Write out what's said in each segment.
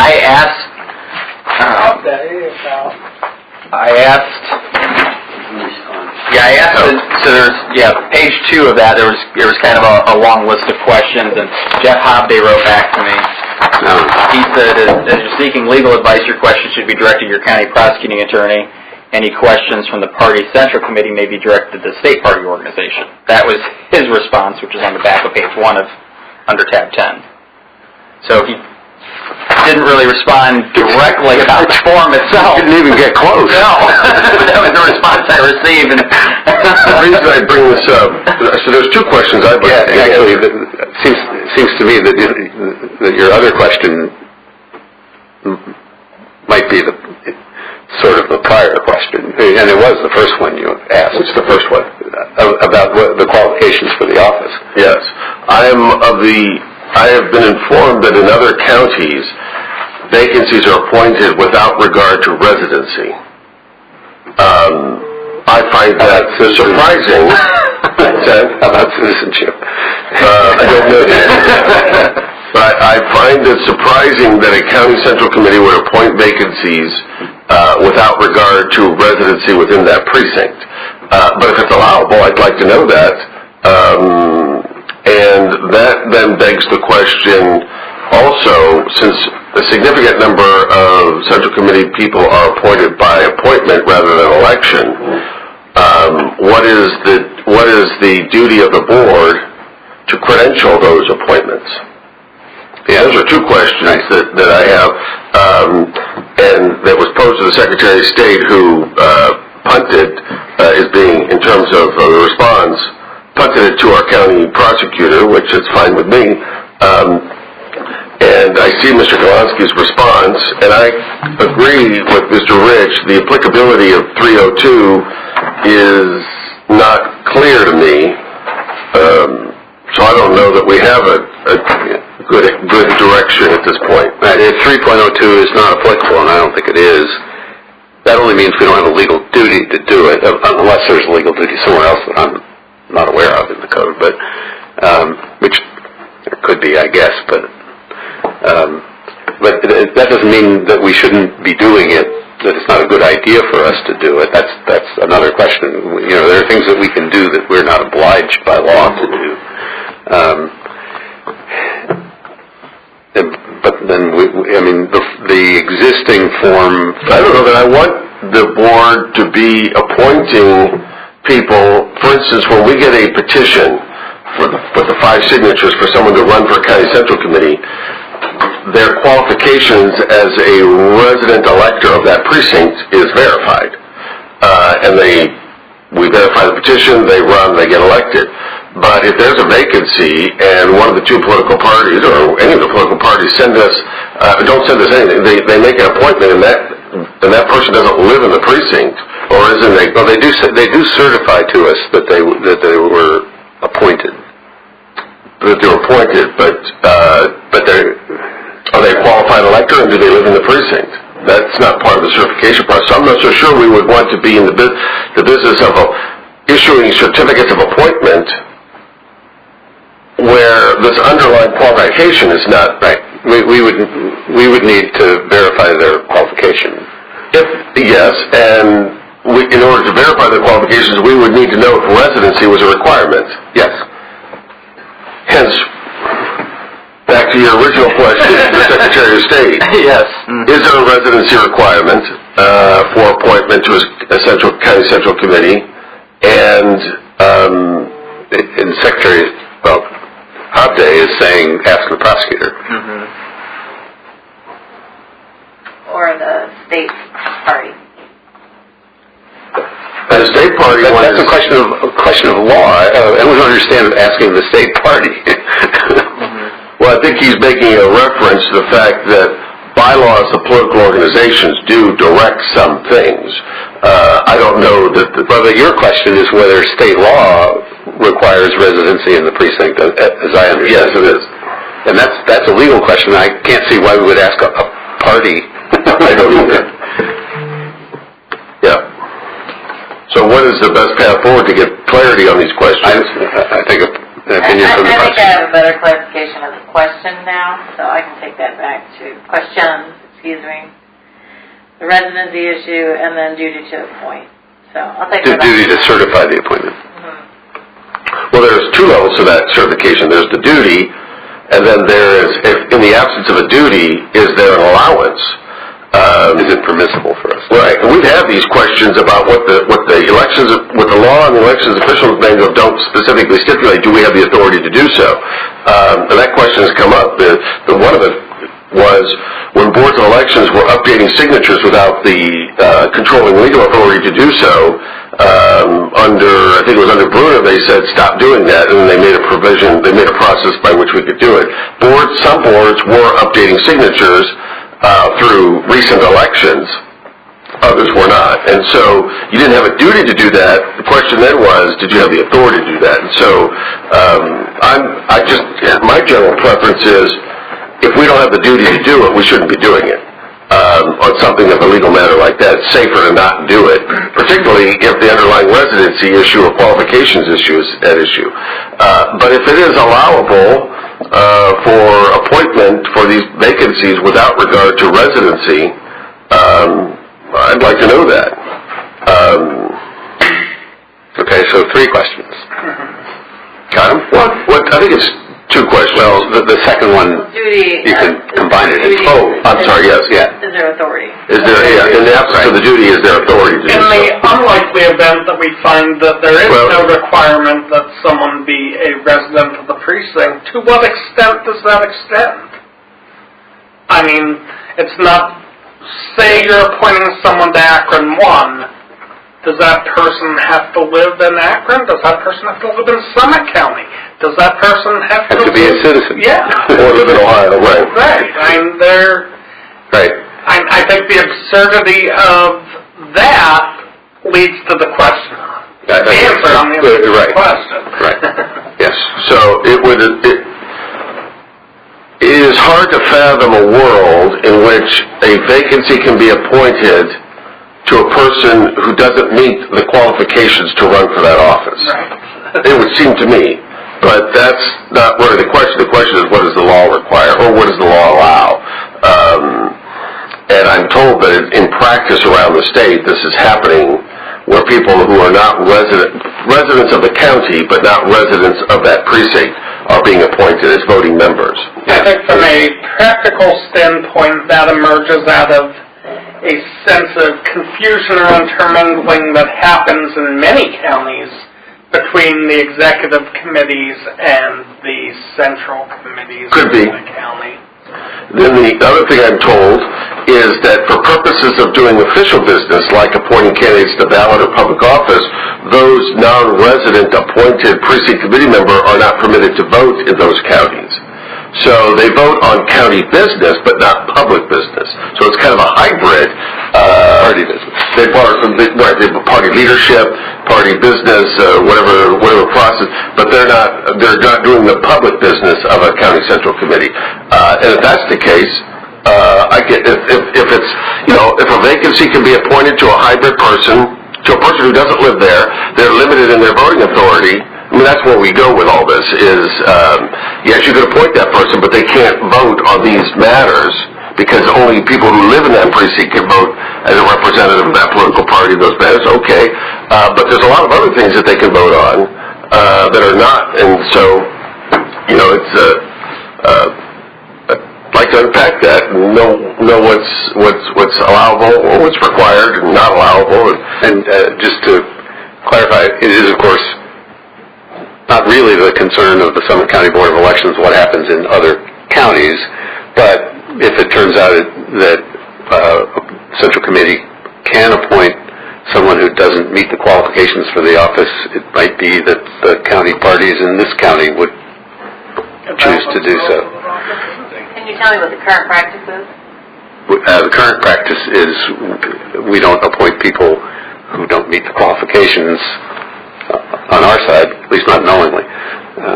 I asked. So there's page 2 of that. There was kind of a long list of questions, and Jeff Hobday wrote back to me. He said, as you're seeking legal advice, your questions should be directed to your county prosecuting attorney. Any questions from the party central committee may be directed to the state party organization. That was his response, which is on the back of page 1 of under tab 10. So he didn't really respond directly about the form itself. Didn't even get close. No, that was the response I received. And the reason I bring this up, so there's 2 questions I'd like to actually, it seems to me that your other question might be sort of the prior question, and it was the first one you asked. What's the first one? About the qualifications for the office. Yes. I have been informed that in other counties, vacancies are appointed without regard to residency. I find that surprising. About citizenship. I don't know that. But I find it surprising that a county central committee would appoint vacancies without regard to residency within that precinct. But if it's allowable, I'd like to know that. And that then begs the question also, since a significant number of central committee people are appointed by appointment rather than election, what is the duty of the board to credential those appointments? Yeah, those are 2 questions that I have, and that was posed to the Secretary of State, who punted, as being, in terms of the response, punted it to our county prosecutor, which is fine with me. And I see Mr. Golonsky's response, and I agree with Mr. Rich. The applicability of 302 is not clear to me, so I don't know that we have a good direction at this point. 3.02 is not applicable, and I don't think it is. That only means we don't have a legal duty to do it, unless there's a legal duty somewhere else that I'm not aware of in the code, but which there could be, I guess, but that doesn't mean that we shouldn't be doing it, that it's not a good idea for us to do it. That's another question. You know, there are things that we can do that we're not obliged by law to do. But then, the existing form... I don't know that I want the board to be appointing people. For instance, when we get a petition with the 5 signatures for someone to run for a county central committee, their qualifications as a resident elector of that precinct is verified. And we verify the petition, they run, they get elected. But if there's a vacancy and one of the 2 political parties or any of the political parties don't send us anything, they make an appointment, and that person doesn't live in the precinct, or isn't they? Well, they do certify to us that they were appointed. That they're appointed, but are they a qualified elector, and do they live in the precinct? That's not part of the certification process. So I'm not so sure we would want to be in the business of issuing certificates of appointment where this underlying qualification is not right. We would need to verify their qualification. Yes, and in order to verify their qualifications, we would need to know if residency was a requirement. Yes. Hence, back to your original question, the Secretary of State. Yes. Is there a residency requirement for appointment to a county central committee? And the Secretary, Hobday is saying, ask the prosecutor. Mm-hmm. Or the state party. The state party. That's a question of law. I don't understand asking the state party. Well, I think he's making a reference to the fact that bylaws of political organizations do direct some things. I don't know that... But your question is whether state law requires residency in the precinct, as I understand. Yes, it is. And that's a legal question. I can't see why we would ask a party. I don't either. Yeah. So what is the best path forward to get clarity on these questions? I think a opinion from the I think I prosecutor. have a better clarification of the question now, so I can take that back to questions, the residency issue, and then duty to appoint. So I'll take The that duty to back. certify the appointment. Well, there's two levels to that certification. There's the duty, and then there is, if in the absence of a duty, is there an allowance? Is it permissible for us? Right, and we've had these questions about what the elections, what the law and the elections officials manual don't specifically stipulate. Do we have the authority to do so? And that question has come up. One of it was when boards of elections were updating signatures without the controlling legal authority to do so. I think it was under Bruner, they said stop doing that, and then they made a provision. They made a process by which we could do it. Some boards were updating signatures through recent elections, others were not. And so you didn't have a duty to do that. The question then was, did you have the authority to do that? And so my general preference is, if we don't have the duty to do it, we shouldn't be doing it. On something of a legal matter like that, it's safer to not do it, particularly if the underlying residency issue or qualifications issue is at issue. But if it is allowable for appointment for these vacancies without regard to residency, I'd like to know that. Okay, so 3 questions. Got him? What? I think it's 2 questions. Well, the second one, Duty. you can combine it in duty. Oh, I'm sorry, yes. Yeah. Is there authority? Is there, in the absence of the duty, is there authority to do In so? the unlikely event that we find that there is Well- no requirement that someone be a resident of the precinct, to what extent does that extend? I mean, it's not, say you're appointing someone to Akron 1, does that person have to live in Akron? Does that person have to live in Summit County? Does that person have have to be a citizen. Yeah. Or live in Ohio, right? Right. I mean, Right. I think the absurdity of that leads to the question. Right. Answer on the Right. question. Right. Yes. So it is hard to fathom a world in which a vacancy can be appointed to a person who doesn't meet the qualifications to run for that office. Right. It would seem to me. But that's not really the question. The question is, what does the law require, or what does the law allow? And I'm told that in practice around the state, this is happening where people who are not residents of the county, but not residents of that precinct, are being appointed as voting members. I think from a practical standpoint, that emerges out of a sense of confusion or intermingling that happens in many counties between the executive committees and the central committees Could be. of the county. Then the other thing I'm told is that for purposes of doing official business, like appointing candidates to ballot or public office, those non-resident appointed precinct committee member are not permitted to vote in those counties. So they vote on county business, but not public business. So it's kind of a hybrid. Party business. They have party leadership, party business, whatever process, but they're not doing the public business of a county central committee. And if that's the case, if it's, if a vacancy can be appointed to a hybrid person, to a person who doesn't live there, they're limited in their voting authority. I mean, that's where we go with all this is, yes, you can appoint that person, but they can't vote on these matters because only people who live in that precinct can vote as a representative of that political party, those matters. Okay. But there's a lot of other things that they can vote on that are not. And so, it's, I'd like to unpack that and know what's allowable or what's required and not allowable. And just to clarify, it is, of course, not really the concern of the Summit County Board of Elections what happens in other counties, but if it turns out that a central committee can appoint someone who doesn't meet the qualifications for the office, it might be that the county parties in this county would choose to do so. Can you tell me what the current practice is? The current practice is we don't appoint people who don't meet the qualifications on our side, at least not knowingly.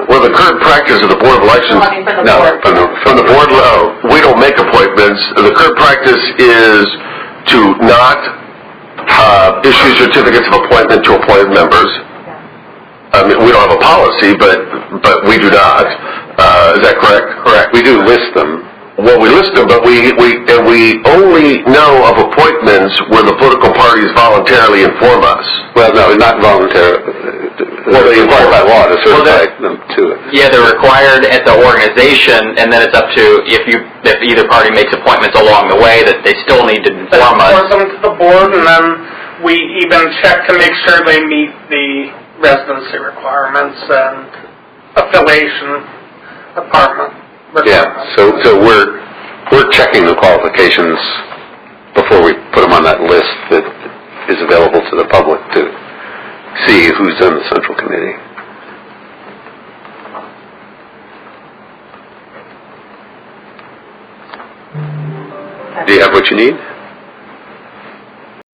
Well, the current practice of the Board of Elections, from the board, we don't make appointments. The current practice is to not issue certificates of appointment to appointed members. I mean, we don't have a policy, but we do not. Is that correct? Correct. We do list them. Well, we list them, but we only know of appointments where the political parties voluntarily inform us. Well, no, not voluntary. Well, they required by law to certify them to it. Yeah, they're required at the organization, and then it's up to, if either party makes appointments along the way, that they still need to inform us. Report them to the board, and then we even check to make sure they meet the residency requirements and affiliation apartment requirements. Yeah, so we're checking the qualifications before we put them on that list that is available to the public to see who's in the Central Committee. Do you have what you need?